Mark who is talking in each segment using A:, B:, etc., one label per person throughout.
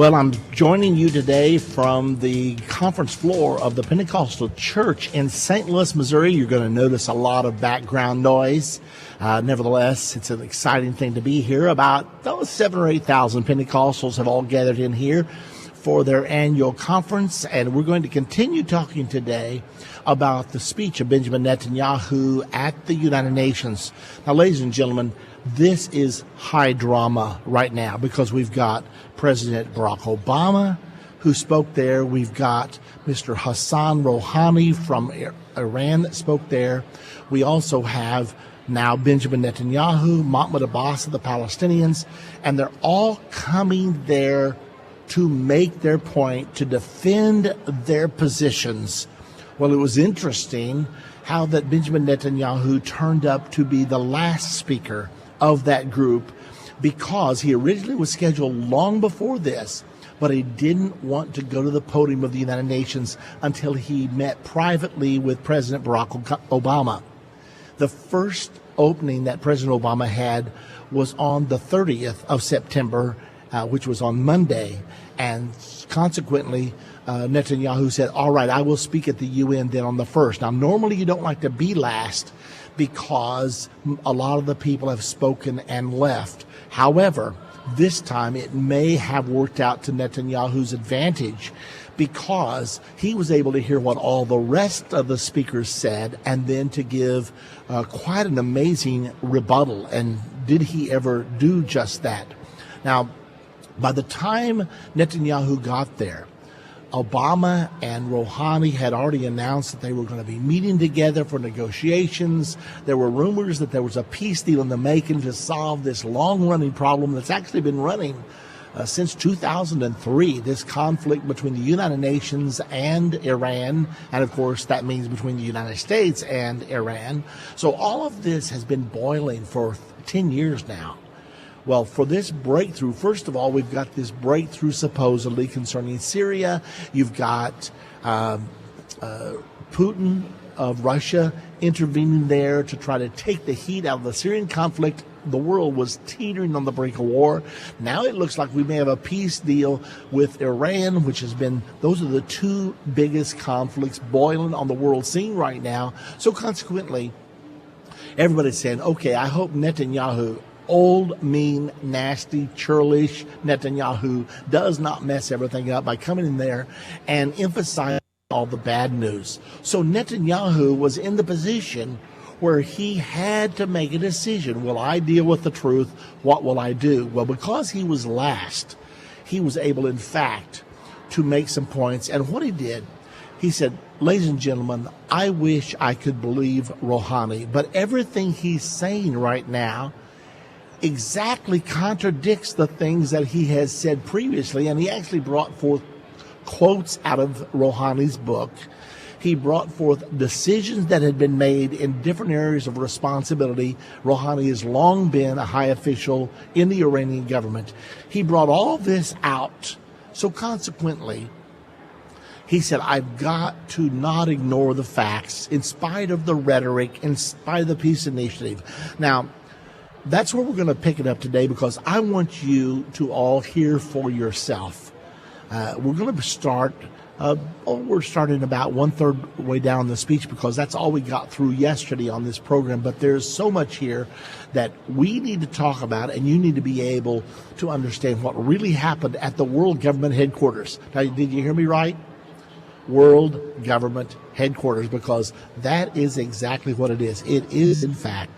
A: Well, I'm joining you today from the conference floor of the Pentecostal Church in St. Louis, Missouri. You're going to notice a lot of background noise. Nevertheless, it's an exciting thing to be here. About 7,000 or 8,000 Pentecostals have all gathered in here for their annual conference, and we're going to continue talking today about the speech of Benjamin Netanyahu at the United Nations. Now, ladies and gentlemen, this is high drama right now because we've got President Barack Obama who spoke there. We've got Mr. Hassan Rouhani from Iran that spoke there. We also have now Benjamin Netanyahu, Mahmoud Abbas of the Palestinians, and they're all coming there to make their point, to defend their positions. Well, it was interesting how that Benjamin Netanyahu turned up to be the last speaker of that group because he originally was scheduled long before this, but he didn't want to go to the podium of the United Nations until he met privately with President Barack Obama. The first opening that President Obama had was on the 30th of September, which was on Monday, and consequently, Netanyahu said, all right, I will speak at the UN then on the 1st. Now, normally you don't like to be last because a lot of the people have spoken and left. However, this time it may have worked out to Netanyahu's advantage because he was able to hear what all the rest of the speakers said and then to give quite an amazing rebuttal. And did he ever do just that? Now, by the time Netanyahu got there, Obama and Rouhani had already announced that they were going to be meeting together for negotiations. There were rumors that there was a peace deal in the making to solve this long-running problem that's actually been running since 2003, this conflict between the United Nations and Iran, and of course that means between the United States and Iran. So all of this has been boiling for 10 years now. Well, for this breakthrough, first of all, we've got this breakthrough supposedly concerning Syria. You've got Putin of Russia intervening there to try to take the heat out of the Syrian conflict. The world was teetering on the brink of war. Now it looks like we may have a peace deal with Iran, which has been, those are the two biggest conflicts boiling on the world scene right now. So consequently, everybody's saying, okay, I hope Netanyahu, old, mean, nasty, churlish Netanyahu, does not mess everything up by coming in there and emphasizing all the bad news. So Netanyahu was in the position where he had to make a decision. Will I deal with the truth? What will I do? Well, because he was last, he was able, in fact, to make some points. And what he did, he said, ladies and gentlemen, I wish I could believe Rouhani, but everything he's saying right now exactly contradicts the things that he has said previously. And he actually brought forth quotes out of Rouhani's book. He brought forth decisions that had been made in different areas of responsibility. Rouhani has long been a high official in the Iranian government. He brought all this out. So consequently, he said, I've got to not ignore the facts in spite of the rhetoric, in spite of the peace initiative. Now, that's where we're going to pick it up today because I want you to all hear for yourself. We're going to start, we're starting about 1/3 way down the speech because that's all we got through yesterday on this program. But there's so much here that we need to talk about, and you need to be able to understand what really happened at the World Government Headquarters. Now, did you hear me right? World Government Headquarters, because that is exactly what it is. It is, in fact,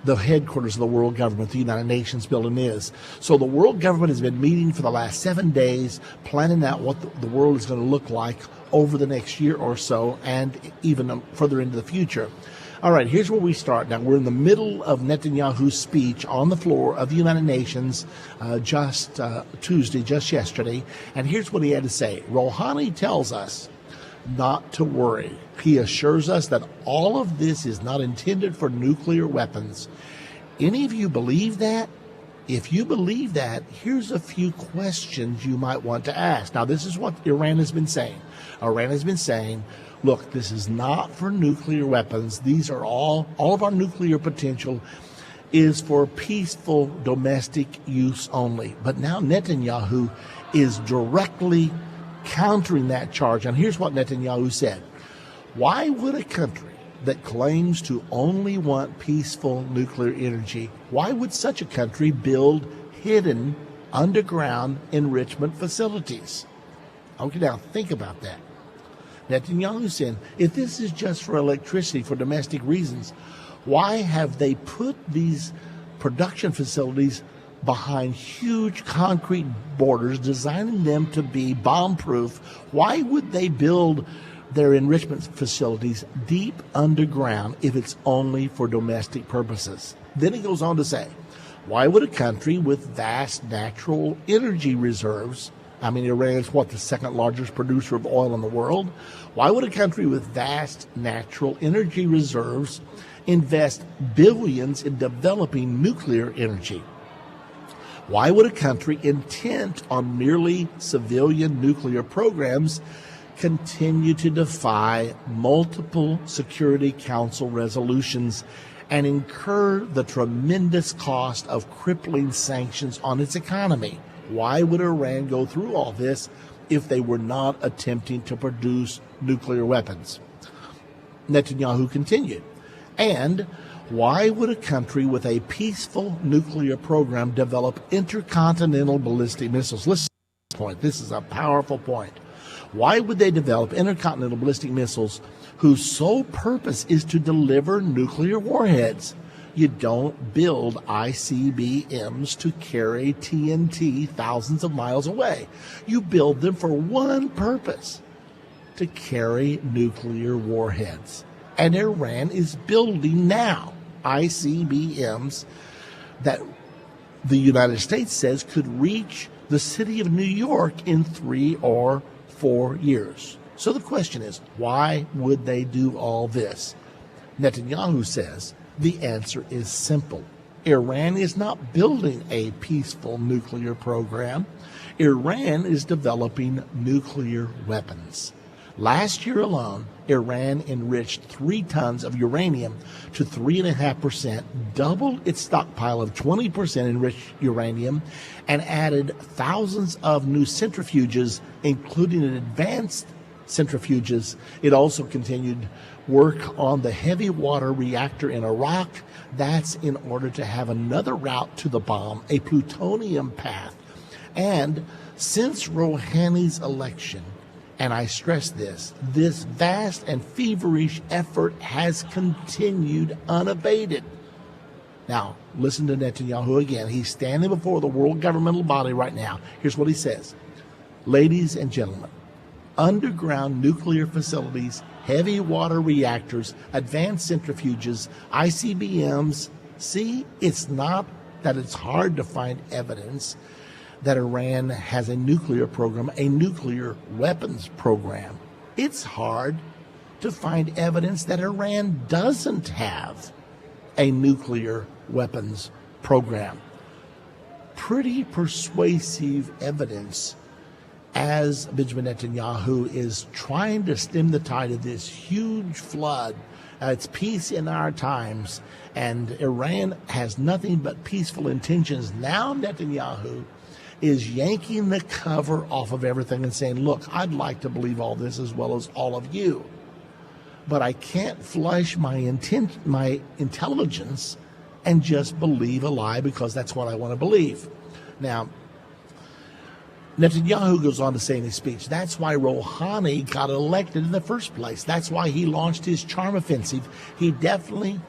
A: the headquarters of the world government, the United Nations building is. So the world government has been meeting for the last 7 days, planning out what the world is going to look like over the next year or so, and even further into the future. All right, here's where we start. Now, we're in the middle of Netanyahu's speech on the floor of the United Nations just Tuesday, just yesterday, and here's what he had to say. Rouhani tells us not to worry. He assures us that all of this is not intended for nuclear weapons. Any of you believe that? If you believe that, here's a few questions you might want to ask. Now, this is what Iran has been saying. Iran has been saying, look, this is not for nuclear weapons. These are all of our nuclear potential is for peaceful domestic use only. But now Netanyahu is directly countering that charge. And here's what Netanyahu said. Why would a country that claims to only want peaceful nuclear energy, why would such a country build hidden underground enrichment facilities? Okay, now think about that. Netanyahu said, if this is just for electricity, for domestic reasons, why have they put these production facilities behind huge concrete borders, designing them to be bomb-proof? Why would they build their enrichment facilities deep underground if it's only for domestic purposes? Then he goes on to say, why would a country with vast natural energy reserves, Iran is the second largest producer of oil in the world, why would a country with vast natural energy reserves invest billions in developing nuclear energy? Why would a country intent on merely civilian nuclear programs continue to defy multiple Security Council resolutions and incur the tremendous cost of crippling sanctions on its economy? Why would Iran go through all this if they were not attempting to produce nuclear weapons? Netanyahu continued, and why would a country with a peaceful nuclear program develop intercontinental ballistic missiles? Listen to this point. This is a powerful point. Why would they develop intercontinental ballistic missiles whose sole purpose is to deliver nuclear warheads? You don't build ICBMs to carry TNT thousands of miles away. You build them for one purpose, to carry nuclear warheads. And Iran is building now ICBMs that the United States says could reach the city of New York in 3 or 4 years. So the question is, why would they do all this? Netanyahu says the answer is simple. Iran is not building a peaceful nuclear program. Iran is developing nuclear weapons. Last year alone, Iran enriched 3 tons of uranium to 3.5%, doubled its stockpile of 20% enriched uranium, and added thousands of new centrifuges, including advanced centrifuges. It also continued work on the heavy water reactor in Iraq. That's in order to have another route to the bomb, a plutonium path. And since Rouhani's election, and I stress this vast and feverish effort has continued unabated. Now, listen to Netanyahu again. He's standing before the world governmental body right now. Here's what he says. Ladies and gentlemen, underground nuclear facilities, heavy water reactors, advanced centrifuges, ICBMs. See, it's not that it's hard to find evidence that Iran has a nuclear program, a nuclear weapons program. It's hard to find evidence that Iran doesn't have a nuclear weapons program. Pretty persuasive evidence as Benjamin Netanyahu is trying to stem the tide of this huge flood. It's peace in our times, and Iran has nothing but peaceful intentions. Now Netanyahu is yanking the cover off of everything and saying, look, I'd like to believe all this as well as all of you, but I can't flush my intelligence and just believe a lie because that's what I want to believe. Now, Netanyahu goes on to say in his speech, that's why Rouhani got elected in the first place. That's why he launched his charm offensive. He definitely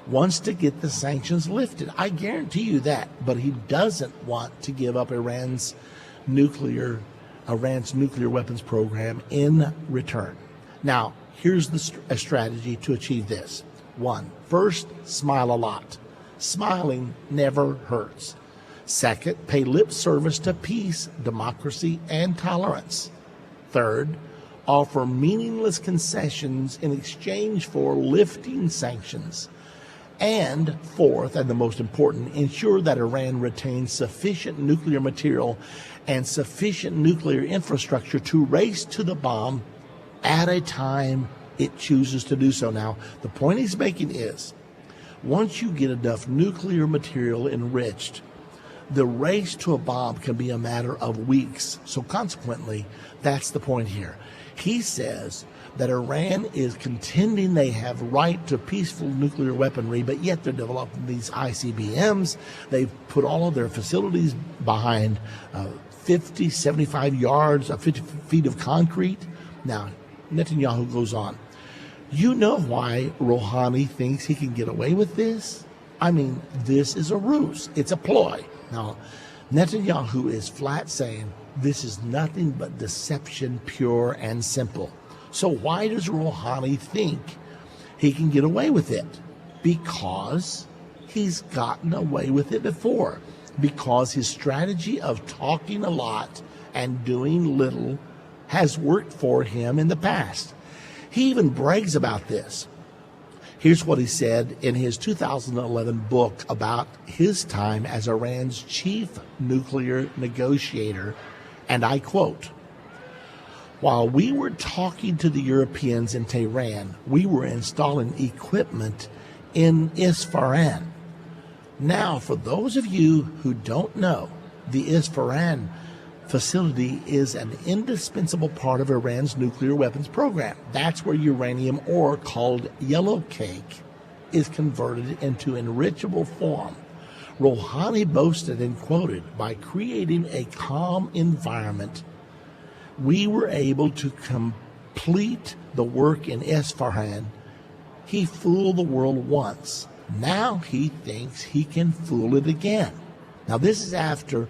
A: wants to get the sanctions lifted. I guarantee you that. But he doesn't want to give up Iran's nuclear weapons program in return. Now, here's a strategy to achieve this. 1, first, smile a lot. Smiling never hurts. Second, pay lip service to peace, democracy, and tolerance. Third, offer meaningless concessions in exchange for lifting sanctions. And fourth, and the most important, ensure that Iran retains sufficient nuclear material and sufficient nuclear infrastructure to race to the bomb at a time it chooses to do so. Now, the point he's making is, Once you get enough nuclear material enriched, the race to a bomb can be a matter of weeks. So consequently, that's the point here. He says that Iran is contending they have right to peaceful nuclear weaponry, but yet they're developing these ICBMs. They've put all of their facilities behind 50, 75 yards, 50 feet of concrete. Now, Netanyahu goes on. You know why Rouhani thinks he can get away with this? I mean, this is a ruse. It's a ploy. Now, Netanyahu is flat saying this is nothing but deception, pure and simple. So why does Rouhani think he can get away with it? Because he's gotten away with it before. Because his strategy of talking a lot and doing little has worked for him in the past. He even brags about this. Here's what he said in his 2011 book about his time as Iran's chief nuclear negotiator, and I quote, "While we were talking to the Europeans in Tehran, we were installing equipment in Isfahan. Now, for those of you who don't know, the Isfahan facility is an indispensable part of Iran's nuclear weapons program. That's where uranium ore called yellow cake is converted into enrichable form. Rouhani boasted and quoted, by creating a calm environment, we were able to complete the work in Isfahan. He fooled the world once. Now he thinks he can fool it again." Now this is after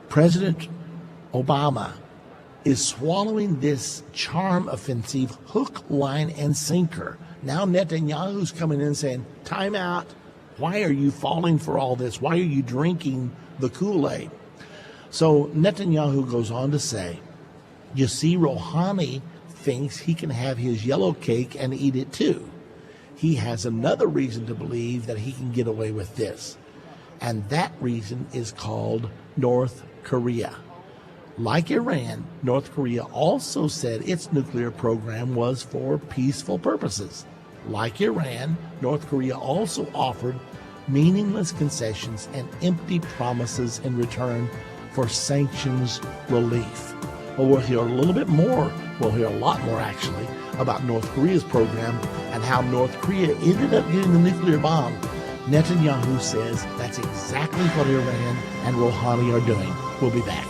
A: President Obama is swallowing this charm offensive hook, line, and sinker. Now Netanyahu's coming in saying, time out. Why are you falling for all this? Why are you drinking the Kool-Aid? So Netanyahu goes on to say, you see, Rouhani thinks he can have his yellow cake and eat it too. He has another reason to believe that he can get away with this. And that reason is called North Korea. Like Iran, North Korea also said its nuclear program was for peaceful purposes. Like Iran, North Korea also offered meaningless concessions and empty promises in return for sanctions relief. Well, we'll hear a little bit more, we'll hear a lot more actually, about North Korea's program and how North Korea ended up getting the nuclear bomb. Netanyahu says that's exactly what Iran and Rouhani are doing. We'll be back.